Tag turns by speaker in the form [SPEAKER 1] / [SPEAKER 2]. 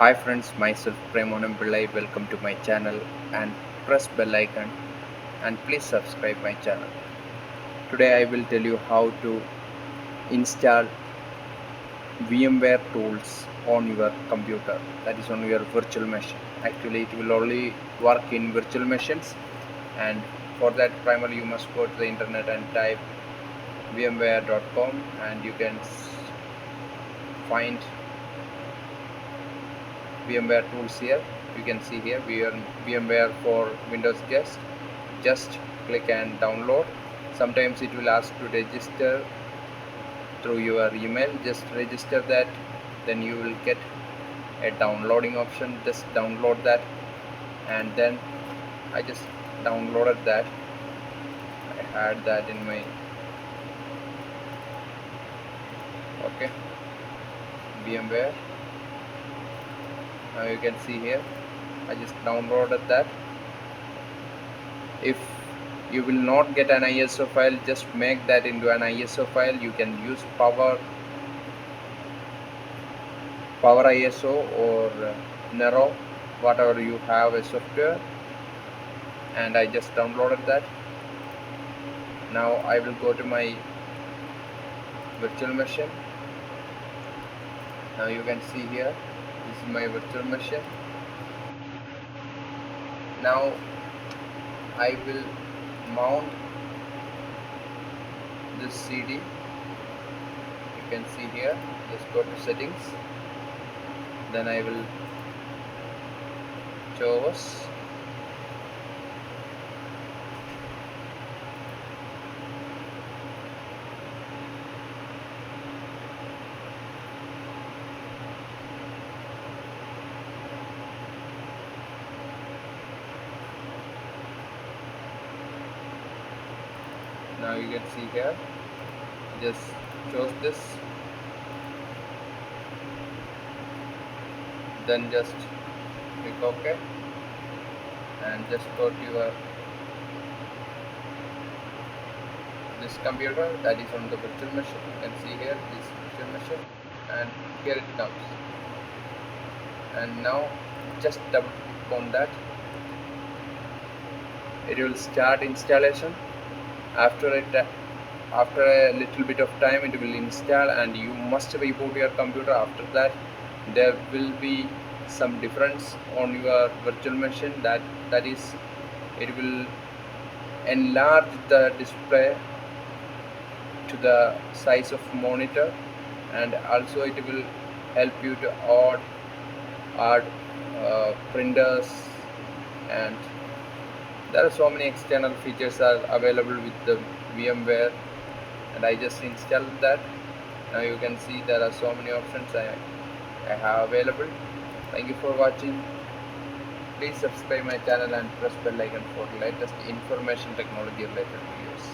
[SPEAKER 1] Hi friends, myself Premonam Pillai. Welcome to my channel and press bell icon and please subscribe my channel. Today I will tell you how to install VMware tools on your computer, that is on your virtual machine. Actually it will only work in virtual machines, and for that primarily you must go to the internet and type vmware.com and you can find VMware tools here. You can see here VMware for Windows Guest. Just click and download. Sometimes it will ask to register through your email. Just register that, then you will get a downloading option. Just download that, and then I just downloaded that. I had that in my VMware. Now you can see here I just downloaded that. If you will not get an ISO file, just make that into an ISO file. You can use Power ISO or Nero, whatever you have a software, and I just downloaded that. Now I will go to my virtual machine. Now you can see here, this is my virtual machine. Now I will mount this CD. You can see here, just go to settings, then I will choose now you can see here, just choose this, then just click OK and just go to your this computer that is on the virtual machine. You can see here this virtual machine, and here it comes, and now just double click on that. It will start installation. After a little bit of time it will install, and you must reboot your computer. After that there will be some difference on your virtual machine, that is, it will enlarge the display to the size of monitor, and also it will help you to add printers, and there are so many external features are available with the VMware, and I just installed that. Now you can see there are so many options I have available. Thank you for watching. Please subscribe my channel and press bell icon for latest information technology related videos.